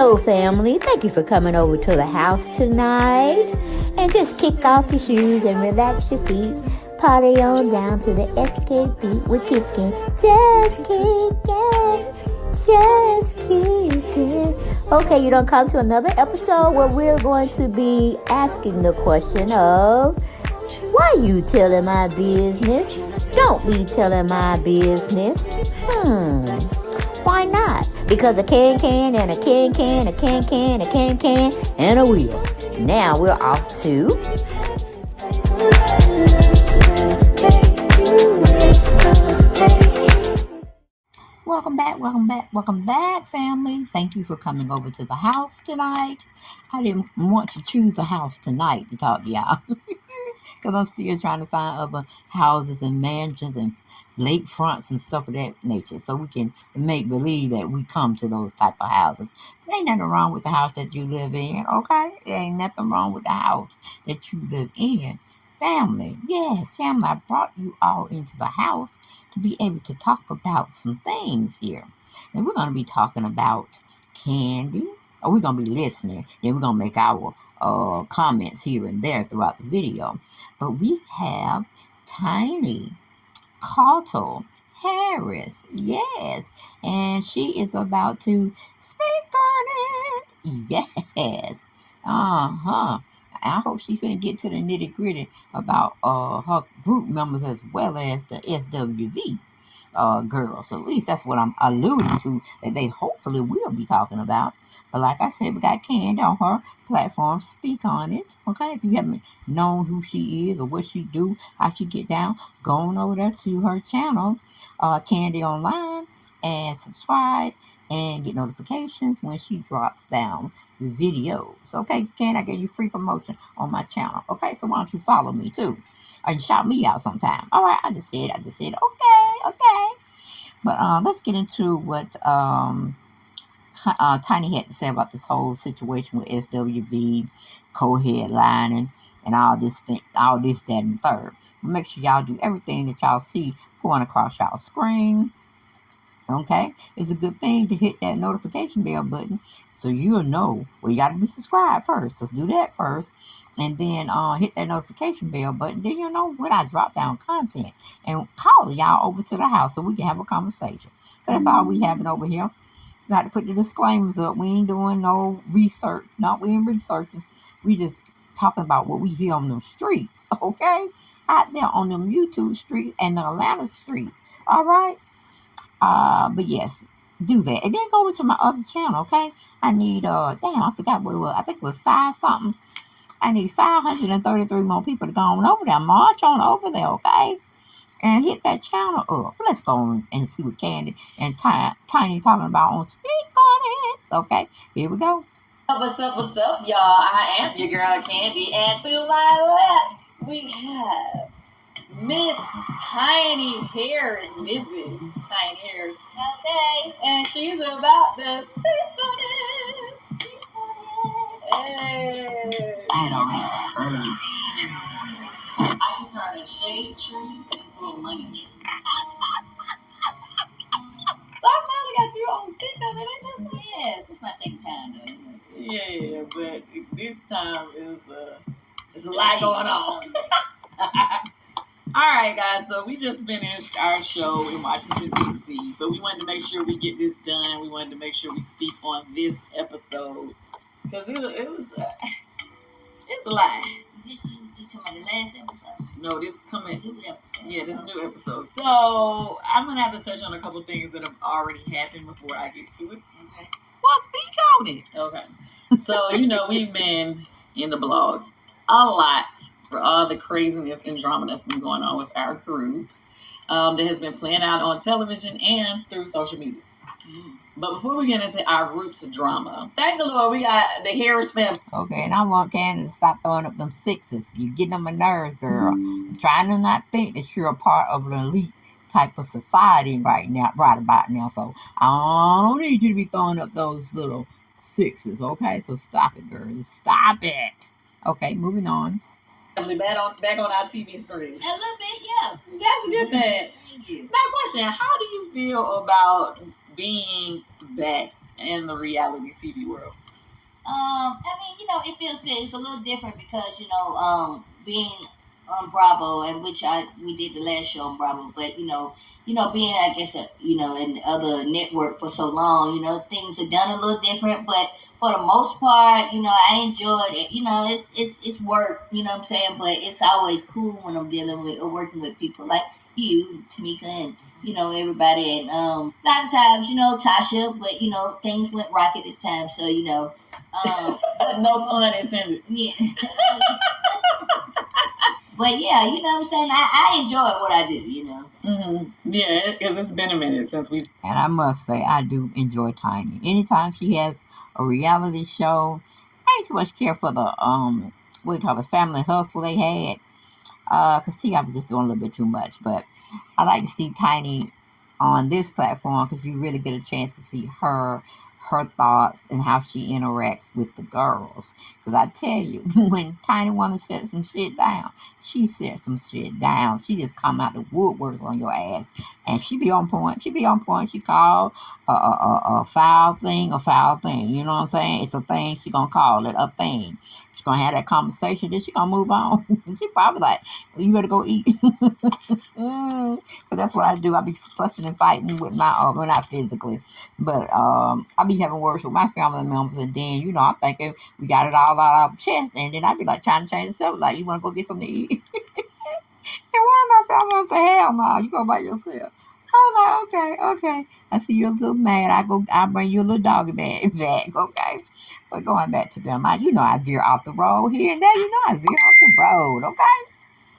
Hello, family. Thank you for coming over to the house tonight. And just kick off your shoes and relax your feet. Party on down to the Xscape beat. We're kicking. Just kicking. Just kicking. Okay, you don't come to another episode where we're going to be asking the question of, why you telling my business? Don't be telling my business. Why not? Because a can and a can, a can, and a wheel. Now we're off to... Welcome back, family. Thank you for coming over to the house tonight. I didn't want to choose a house tonight to talk to y'all. Because I'm still trying to find other houses and mansions and lakefronts and stuff of that nature, so we can make believe that we come to those type of houses. There ain't nothing wrong with the house that you live in, okay? There ain't nothing wrong with the house that you live in. Family, yes, family, I brought you all into the house to be able to talk about some things here. And we're going to be talking about Kandi. Or we're going to be listening, and we're going to make our comments here and there throughout the video. But we have Tiny Cottle Harris, yes, and she is about to speak on it. Yes, I hope she finna get to the nitty gritty about her group members as well as the SWV girls. So at least that's what I'm alluding to, that they hopefully will be talking about. But like I said, we got Kandi on her platform. Speak on it, okay? If you haven't known who she is or what she do, how she get down, go on over there to her channel, Kandi Online, and subscribe and get notifications when she drops down the videos. Okay, Kandi, I gave you free promotion on my channel. Okay, so why don't you follow me too? Or you shout me out sometime. All right, I just said, okay. But let's get into what Tiny had to say about this whole situation with SWV, co-headlining, and all this, that, and the third. Make sure y'all do everything that y'all see going across y'all screen. Okay, it's a good thing to hit that notification bell button so you'll know. Well, you got to be subscribed first. Let's do that first, and then hit that notification bell button. Then you'll know when I drop down content, and call y'all over to the house so we can have a conversation. That's all we having over here. Got to put the disclaimers up. We ain't doing no research. No, we ain't researching. We just talking about what we hear on them streets. Okay, out there on them YouTube streets and the Atlanta streets. All right. But yes, do that. And then go over to my other channel, okay? I need, damn, I forgot what it was. I think it was 5 something. I need 533 more people to go on over there. March on over there, okay? And hit that channel up. Let's go on and see what Kandi and Tiny talking about on Speak on It. Okay, here we go. What's up, y'all? I am your girl, Kandi. And to my left, we have Miss Tiny Harris, Mrs. Tiny Harris. Okay. And she's about to speak on it. Hey. I can turn a shade tree into a money tree. So I finally got you on TikTok, and I just yes, it's my second time though. Yeah, but this time there's a lot going on. All right, guys. So we just finished our show in Washington D.C. So we wanted to make sure we get this done. We wanted to make sure we speak on this episode because it's a lot. Did you come on the last episode? No, this coming. Yeah, this new episode. So I'm gonna have to touch on a couple things that have already happened before I get to it. Okay. Well, speak on it. Okay. So we've been in the blogs a lot for all the craziness and drama that's been going on with our group that has been playing out on television and through social media. But before we get into our group's drama, thank the Lord we got the Harris family. Okay, and I want Kandi to stop throwing up them sixes. You're getting on my nerves, girl. I'm trying to not think that you're a part of an elite type of society right about now. So I don't need you to be throwing up those little sixes, okay? So stop it, girl. Just stop it. Okay, moving on. Back on our TV screen. A little bit, yeah. That's a good thing. Thank you. Now, question: how do you feel about being back in the reality TV world? It feels good. It's a little different because being on Bravo, and which we did the last show on Bravo, but being I guess in other network for so long, things are done a little different, but for the most part, I enjoyed it. It's work, what I'm saying, but it's always cool when I'm dealing with or working with people like you, Tamika, and everybody, and a lot of times, Tasha, but things went rocky this time, so no pun intended. Yeah. But yeah, what I'm saying, I enjoy what I do, Yeah, because it's been a minute since we. And I must say, I do enjoy Tiny. Anytime she has a reality show, I ain't too much care for the what do you call it, Family Hustle they had. Cause T.I. was just doing a little bit too much. But I like to see Tiny on this platform because you really get a chance to see her thoughts and how she interacts with the girls. Because I tell you, when Tiny want to shut some shit down, she set some shit down. She just come out the woodworks on your ass, and she be on point. She be on point. She called a foul thing a foul thing. You know what I'm saying? It's a thing. She gonna call it a thing. She's gonna have that conversation. Then she gonna move on. She probably like, well, you better go eat. So that's what I do. I be fussing and fighting with my, well, not physically, but I be having words with my family members, and then I'm thinking we got it all out of our chest, and then I be like trying to change the subject, like, you want to go get something to eat? And one of my family members say, hell no, you go by yourself. I was like, okay. I see you a little mad. I bring you a little doggy bag back, okay? But going back to them, I veer off the road here and there. I veer off the road, okay?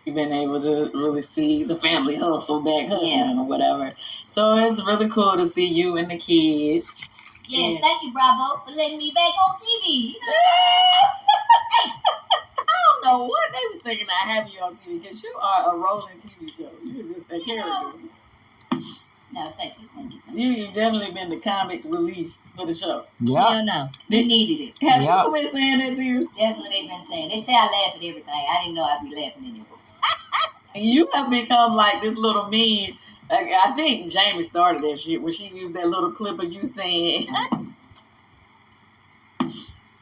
You've been able to really see the family hustle back hustling or whatever. So it's really cool to see you and the kids. Yes, thank you, Bravo, for letting me back on TV. I don't know what they was thinking of having you on TV, because you are a rolling TV show. You're just that character. No, thank you. You've definitely been the comic relief for the show. Hell no. They needed it. Have people been saying that to you? That's what they've been saying. They say I laugh at everything. I didn't know I'd be laughing anymore. You have become like this little meme. Like, I think Jamie started that shit when she used that little clip of you saying.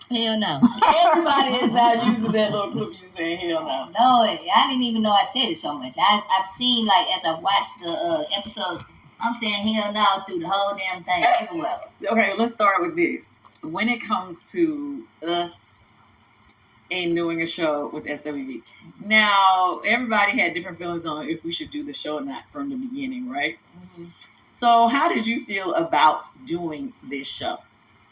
Hell no. Everybody is now using that little clip of you saying hell no. No, I didn't even know I said it so much. I've seen, like, as I watched the episodes, I'm saying hell no through the whole damn thing everywhere. Okay, let's start with this. When it comes to us and doing a show with SWV, now everybody had different feelings on if we should do the show or not from the beginning, right? Mm-hmm. So how did you feel about doing this show?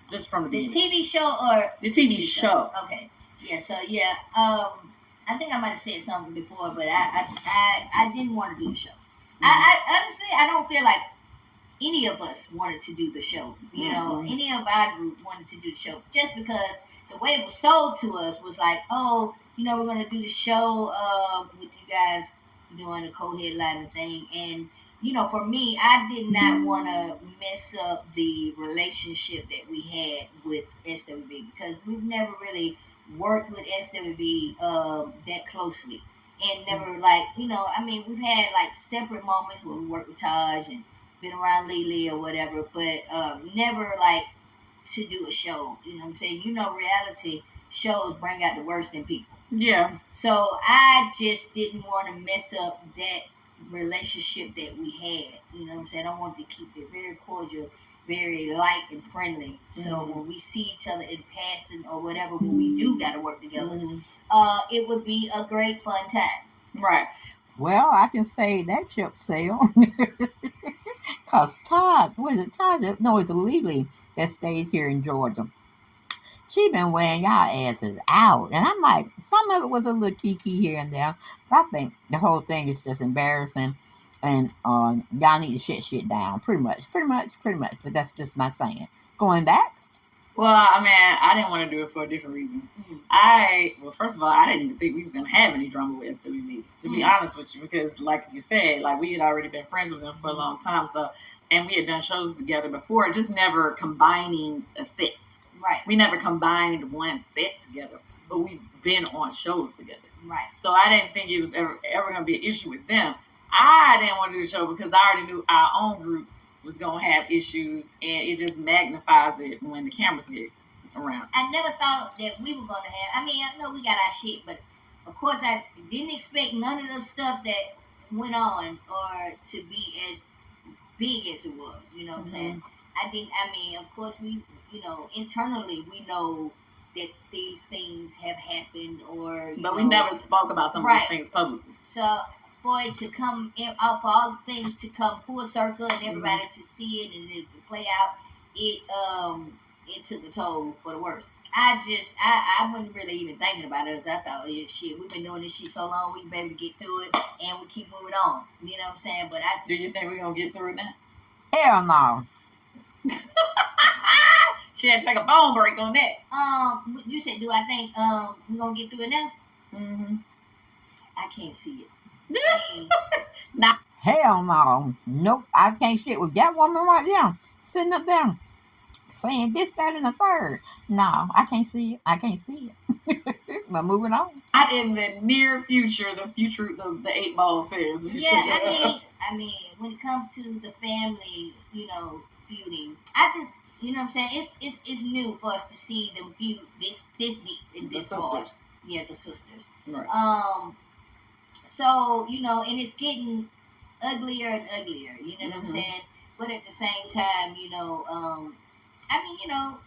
Just from the beginning. The TV show or the TV show? Okay. Yeah. So yeah. I think I might have said something before, but I didn't want to do the show. Mm-hmm. I honestly, I don't feel like any of us wanted to do the show. You know, any of our group wanted to do the show, just because the way it was sold to us was like, oh, we're going to do the show with you guys doing a co-headliner thing. And, for me, I did not want to mess up the relationship that we had with SWB, because we've never really worked with SWB that closely. And never, we've had, separate moments where we worked with Taj and been around Lily or whatever, but never, to do a show. You know what I'm saying? Reality shows bring out the worst in people. Yeah. So I just didn't want to mess up that relationship that we had. You know what I'm saying? I wanted to keep it very cordial, very light and friendly. So when we see each other in passing or whatever, when we do got to work together, it would be a great fun time. Right. Well, I can say that ship sailed. Because Todd, what is it, Todd? No, it's Lily that stays here in Georgia. She been wearing y'all asses out. And I'm like, some of it was a little kiki here and there. But I think the whole thing is just embarrassing. And y'all need to shut down. Pretty much. But that's just my saying. Going back. Well, I didn't want to do it for a different reason. First of all, I didn't even think we was going to have any drama with SWB, to be honest with you, because like you said, we had already been friends with them for a long time, so, and we had done shows together before, just never combining a set. Right. We never combined one set together, but we've been on shows together. Right. So I didn't think it was ever going to be an issue with them. I didn't want to do the show because I already knew our own group was gonna have issues, and it just magnifies it when the cameras get around. I never thought that we were gonna have. I mean, I know we got our shit, but of course, I didn't expect none of the stuff that went on or to be as big as it was. You know what I'm saying? I didn't. I mean, of course, we, internally we know that these things have happened, or but we never spoke about some of these things publicly. So for it to come out, for all the things to come full circle and everybody to see it and it to play out, it took a toll for the worst. I wasn't really even thinking about it. I thought, yeah, shit, we've been doing this shit so long, we can be able to get through it, and we keep moving on. You know what I'm saying? But do you think we're gonna get through it now? Hell no. She had to take a bone break on that. You said, do I think we're gonna get through it now? Mm-hmm. I can't see it. Nah. Hell no. Nope. I can't sit with that woman right there, sitting up there, saying this, that, and the third. No, I can't see it. I can't see it. But moving on. Not in the near future, the 8 ball says. Yeah, I mean, when it comes to the family, feuding, I just, you know what I'm saying? It's new for us to see them feud this deep in this hard. Yeah, the sisters. Right. So, and it's getting uglier and uglier, you know what I'm saying? But at the same time, I mean,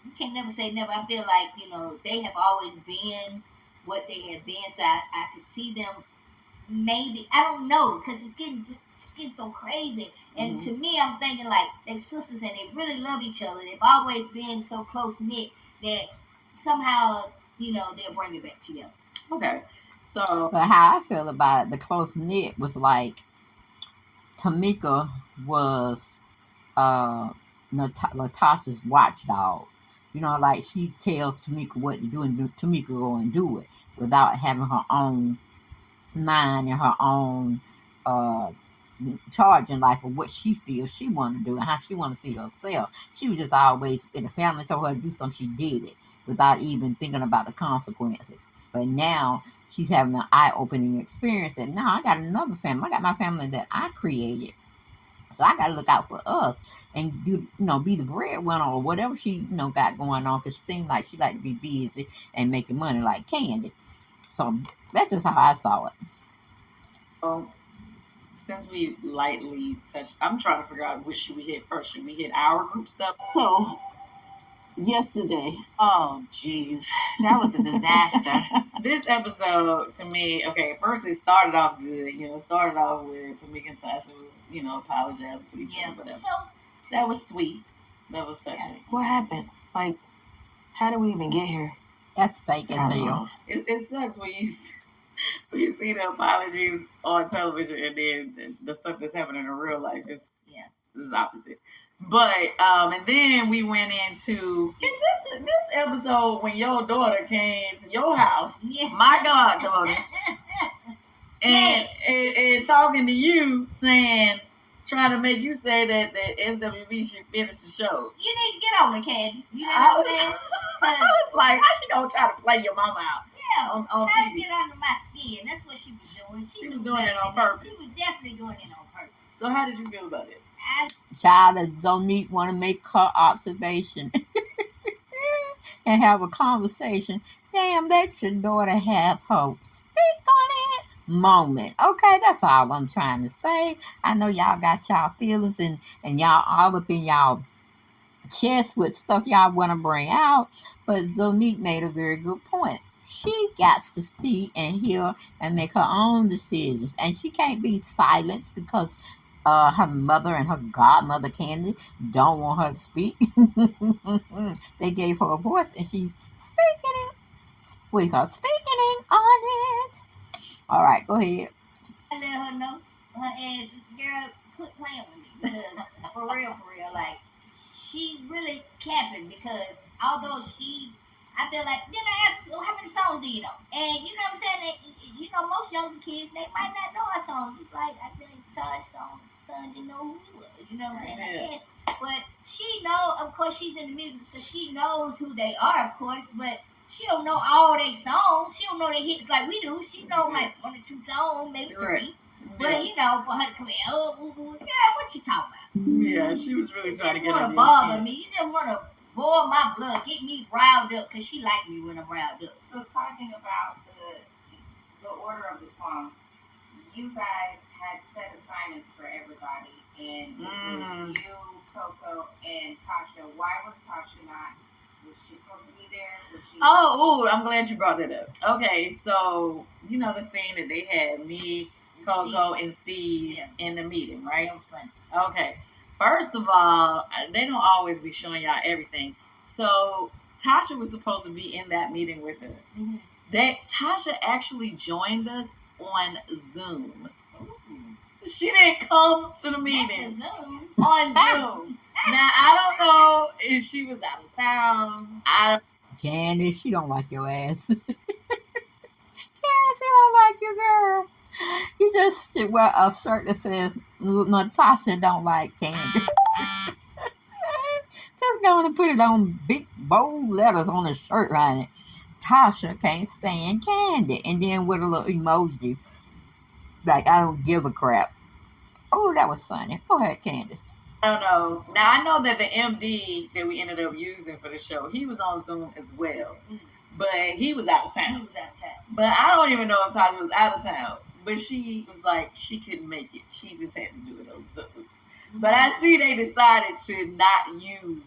you can't never say never. I feel like, they have always been what they have been. So I could see them maybe, I don't know, because it's getting so crazy. And to me, I'm thinking like they're sisters and they really love each other. They've always been so close knit that somehow, they'll bring it back together. Okay. So, but how I feel about it, the close knit was like Tamika was Latasha's watchdog. Like she tells Tamika what to do, and Tamika go and do it without having her own mind and her own charge in life of what she feels she want to do and how she want to see herself. She was just always, if the family told her to do something, she did it without even thinking about the consequences. But now she's having an eye-opening experience that now I got another family. I got my family that I created. So I got to look out for us and do, be the breadwinner or whatever she, got going on, because she seemed like she liked to be busy and making money like Kandi. So that's just how I saw it. Since we lightly touched, I'm trying to figure out which should we hit first. Should we hit our group stuff? So, yesterday. Oh, jeez. That was a disaster. This episode, to me, okay, first it started off good. It started off with Tamika and Tasha was, apologizing to each other, whatever. So that was sweet. That was touching. What happened? Like, how did we even get here? That's fake as hell. It sucks when you see the apologies on television and then the stuff that's happening in real life is opposite. But and then we went into this episode when your daughter came to your house, my goddaughter, and talking to you, trying to make you say that the SWB should finish the show. You need to get on the Kandi. You know what I'm saying? I was like, how she gonna try to play your mama out? Yeah, on trying TV. to get under my skin. That's what she was doing. She was doing it on purpose. She was definitely doing it on purpose. So how did you feel about it? Child that don't need want to make her observation and have a conversation. Damn, let your daughter have her speak on it moment. Okay, that's all I'm trying to say. I know y'all got y'all feelings and y'all all up in y'all chest with stuff y'all want to bring out, but Zonique made a very good point. She got to see and hear and make her own decisions, and she can't be silenced because her mother and her godmother Kandi don't want her to speak. They gave her a voice, and she's speaking on it. All right, go ahead. I let her know her ass, girl, quit playing with me, because for real, like she really capping, because although I feel like, then I asked, how many songs do you know? And you know what I'm saying? Most younger kids, they might not know our songs. It's like, I feel like Todd's son didn't know who he was. You know what I'm saying? But she know, of course, she's in the music, so she knows who they are, of course, but she don't know all their songs. She don't know their hits like we do. She know like 1 or 2 songs, maybe 3. But, for her to come in, yeah, what you talking about? Yeah, she was really trying to You get want under to your bother skin. me. You just want to boil my blood, get me riled up, because she like me when I'm riled up. So talking about the order of the song, you guys had set assignments for everybody, and it was you, Coco, and Tasha. Why was Tasha not? Was she supposed to be there? Was she? Oh, I'm glad you brought that up. Okay, so you know the scene that they had me, Coco, and Steve in the meeting, right? That was fun. Okay. First of all, they don't always be showing y'all everything. So Tasha was supposed to be in that meeting with us. Mm-hmm. Tasha actually joined us on Zoom. She didn't come to the meeting on Zoom. Now I don't know if she was out of town. Candace, she don't like your ass. Candace, she don't like you, girl. You just should wear a shirt that says Natasha don't like Candace. Just going to put it on big bold letters on the shirt right there. Tasha can't stand Candy. And then with a little emoji. Like, I don't give a crap. Oh, that was funny. Go ahead, Candy. I don't know. Now, I know that the MD that we ended up using for the show, he was on Zoom as well. But he was out of town. But I don't even know if Tasha was out of town. But she was like, she couldn't make it. She just had to do it on Zoom. But I see they decided to not use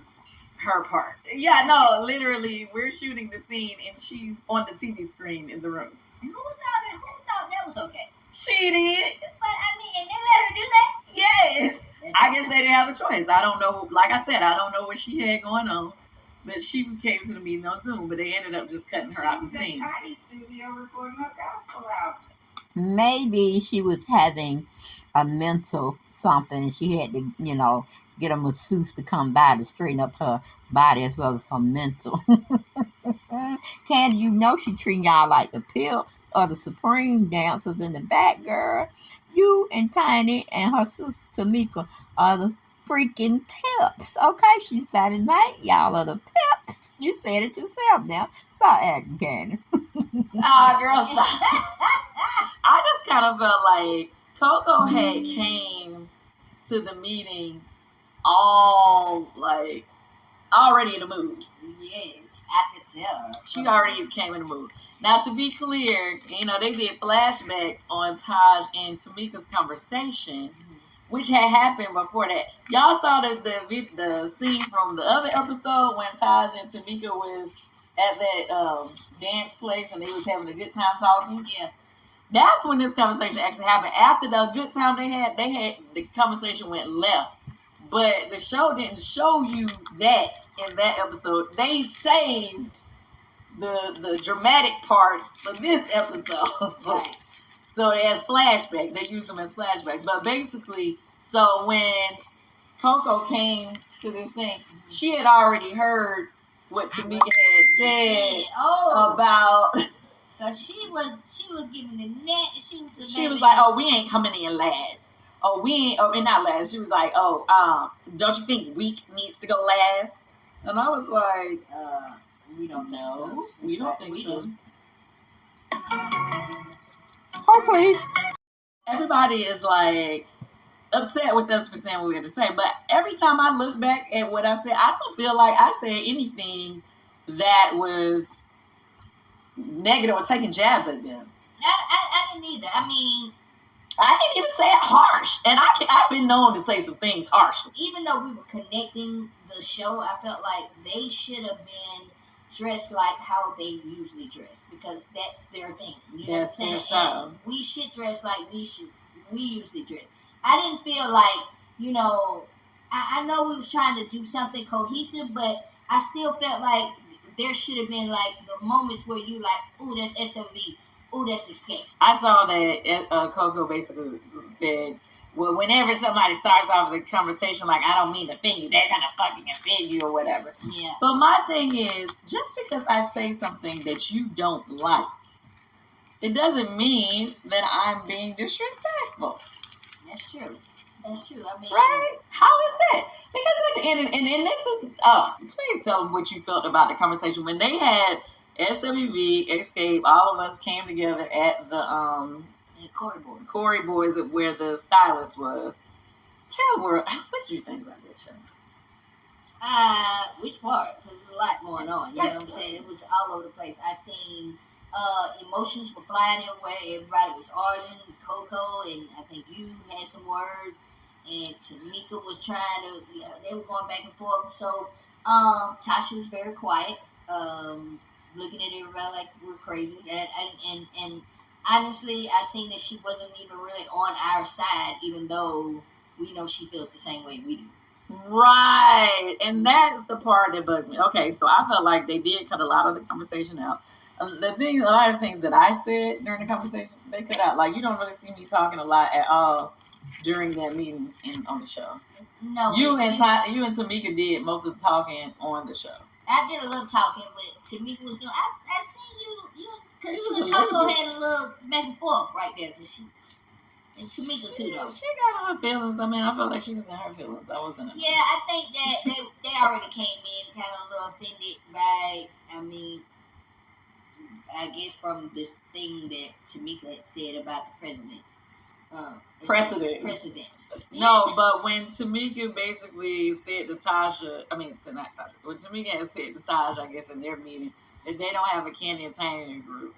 her part. Yeah, no, literally, we're shooting the scene and she's on the TV screen in the room. Who thought that was okay? She did. But I mean, and they let her do that? Yes. I guess they didn't have a choice. I don't know. Like I said, I don't know what she had going on. But she came to the meeting on Zoom, but they ended up just cutting her out the scene. Tiny studio recording her gospel out. Maybe she was having a mental something. She had to, get a masseuse to come by to straighten up her body as well as her mental. Candy, she treating y'all like the Pips or the Supreme dancers in the back, girl. You and Tiny and her sister Tamika are the freaking Pips. Okay, she started night. Y'all are the Pips. You said it yourself now. Stop acting, Candy. Girl, stop. I just kind of felt like Coco had came to the meeting all already in the mood. Yes, I could tell. She already came in the mood. Now, to be clear, they did flashbacks on Taj and Tamika's conversation, which had happened before that. Y'all saw the scene from the other episode when Taj and Tamika was at that dance place and they was having a good time talking. Yeah. That's when this conversation actually happened. After the good time they had the conversation went left. But the show didn't show you that in that episode. They saved the dramatic parts for this episode. Right. So as flashbacks. They used them as flashbacks. But basically, so when Coco came to this thing, she had already heard what Tamika had said about... Cause she was giving the net. She was like, "Oh, we ain't coming in last. Oh, we ain't. Oh, we're not last." She was like, "Oh, don't you think weak needs to go last?" And I was like, "We don't know. We don't think so." Oh, please. Everybody is like upset with us for saying what we had to say, but every time I look back at what I said, I don't feel like I said anything that was negative or taking jabs at them. I didn't either. I mean, I didn't even say it harsh, and I've been known to say some things harsh. Even though we were connecting the show, I felt like they should have been dressed like how they usually dress because that's their thing. You know that's what I'm their saying? style. And we should dress like we usually dress. I didn't feel like I know we was trying to do something cohesive, but I still felt like there should have been like the moments where you like, ooh, that's SWV, ooh, that's Xscape. I saw that Coco basically said, well, whenever somebody starts off the conversation like, I don't mean to offend you, they're going to fucking offend you or whatever. Yeah. But my thing is, just because I say something that you don't like, it doesn't mean that I'm being disrespectful. That's true. That's true. I mean, right? How is that? Because at the end, and this is, please tell them what you felt about the conversation when they had SWV, Xscape, all of us came together at the Corey Boys. Corey Boys, where the stylist was, Tell world, what do you think about that show? Which part? Because there's a lot going on. You know what I'm saying? It was all over the place. I seen emotions were flying everywhere. Everybody was arguing. Coco and I think you had some words, and Tamika was trying to. You know, they were going back and forth. So Tasha was very quiet, looking at everybody like we're crazy. And honestly, I seen that she wasn't even really on our side, even though we know she feels the same way we do. Right, and that's the part that bugs me. Okay, so I felt like they did cut a lot of the conversation out. The thing, a lot of things that I said during the conversation, they cut out. Like, you don't really see me talking a lot at all during that meeting on the show. No, you and Tamika did most of the talking on the show. I did a little talking, but Tamika was doing. I seen you, because you and Coco had a little back and forth right there, because she. And Tamika too, though. She got her feelings. I mean, I felt like she was in her feelings. I wasn't. Yeah, I think that they already came in kind of a little offended by. I mean, I guess from this thing that Tamika had said about the precedents. No, but when Tamika basically said to Tasha, not Tasha, when Tamika had said to Tasha, I guess in their meeting, that they don't have a Kandi Entertainment group,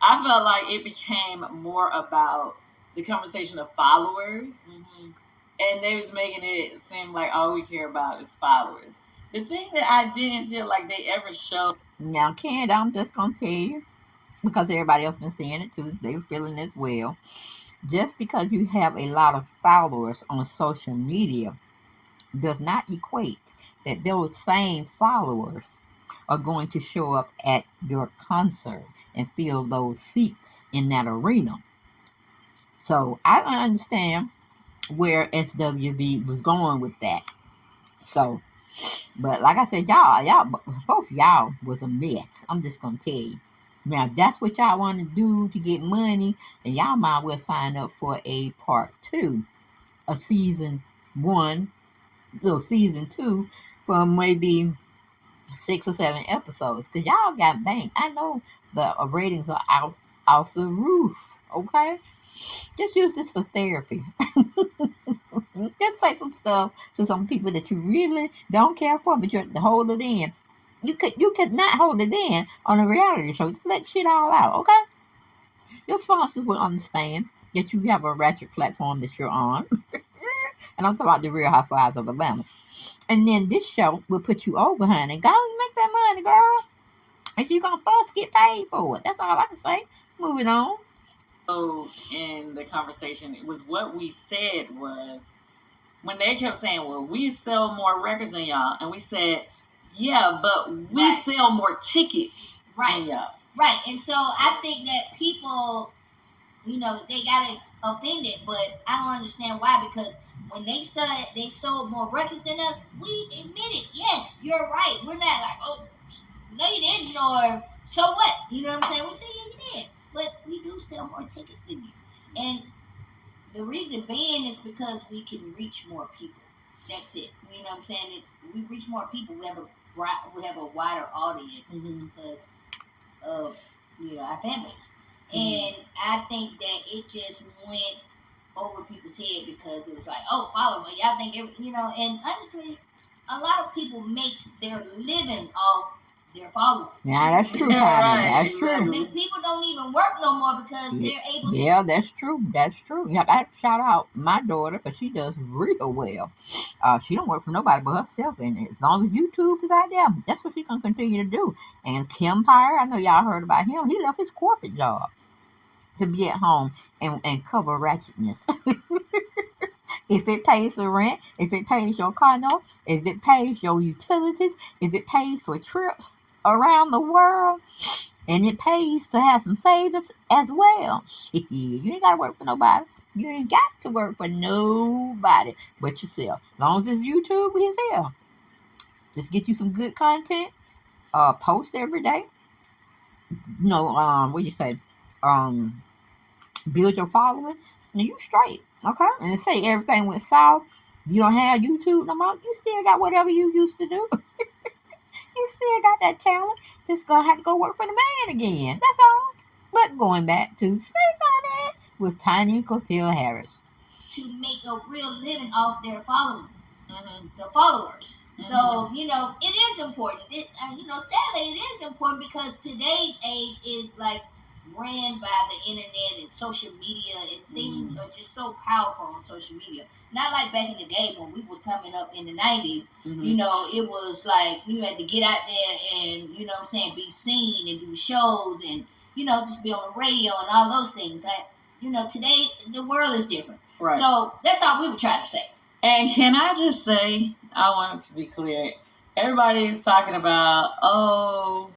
I felt like it became more about the conversation of followers, and they was making it seem like all we care about is followers. The thing that I didn't feel like they ever showed. Now, Kandi, I'm just gonna tell you, because everybody else been saying it too, they were feeling as well. Just because you have a lot of followers on social media does not equate that those same followers are going to show up at your concert and fill those seats in that arena. So I understand where SWV was going with that. So, but like I said, both y'all was a mess. I'm just gonna tell you. Now, if that's what y'all want to do to get money, then y'all might well sign up for a part 2, a season 1, season 2, from maybe 6 or 7 episodes, because y'all got banked. I know the ratings are out off the roof. Okay. Just use this for therapy. Just say some stuff to some people that you really don't care for, but you have to hold it in. You could not hold it in on a reality show. Just let shit all out, okay? Your sponsors will understand that you have a ratchet platform that you're on. And I'm talking about the Real Housewives of Atlanta. And then this show will put you over, honey. Go and make that money, girl. If you're gonna first get paid for it. That's all I can say. Moving on. In the conversation, it was what we said was when they kept saying, well, we sell more records than y'all, and we said, yeah, but we sell more tickets than y'all. Right. And so I think that people, they got offended, but I don't understand why, because when they said they sold more records than us, we admitted, yes, you're right. We're not like, oh, no, you didn't, or so what? You know what I'm saying? We say, yeah, you did. But we do sell more tickets than you. And the reason being is because we can reach more people. That's it. You know what I'm saying? We reach more people. We have a wider audience because of our fan base. And I think that it just went over people's head because it was like, oh, follow me. Y'all think and honestly, a lot of people make their living off their followers. Yeah, that's true, Kandi. That's true. People don't even work no more because they're able to. Yeah, that's true. That's true. Yeah, I shout out my daughter because she does real well. She don't work for nobody but herself, and as long as YouTube is out there, that's what she's gonna continue to do. And Kempire, I know y'all heard about him. He left his corporate job to be at home and cover ratchetness. If it pays the rent, if it pays your car note, if it pays your utilities, if it pays for trips around the world, and it pays to have some savings as well. Shit, you ain't got to work for nobody. You ain't got to work for nobody but yourself. As long as it's YouTube, it's here. Just get you some good content. Post every day. What do you say? Build your following, and you straight. Okay? And they say everything went south. You don't have YouTube no more. You still got whatever you used to do. You still got that talent. Just gonna have to go work for the man again. That's all. But going back to Speak on It with Tiny Cotell Harris. to make a real living off their followers. Mm-hmm. The followers. Mhm. So, it is important. Sadly, it is important because today's age is like ran by the internet and social media, and things are just so powerful on social media. Not like back in the day when we were coming up in the 90s. Mhm. It was like you had to get out there and, be seen and do shows and, just be on the radio and all those things. Like, today the world is different. Right. So that's all we were trying to say. And can I just say, I want it to be clear, everybody's talking about, oh,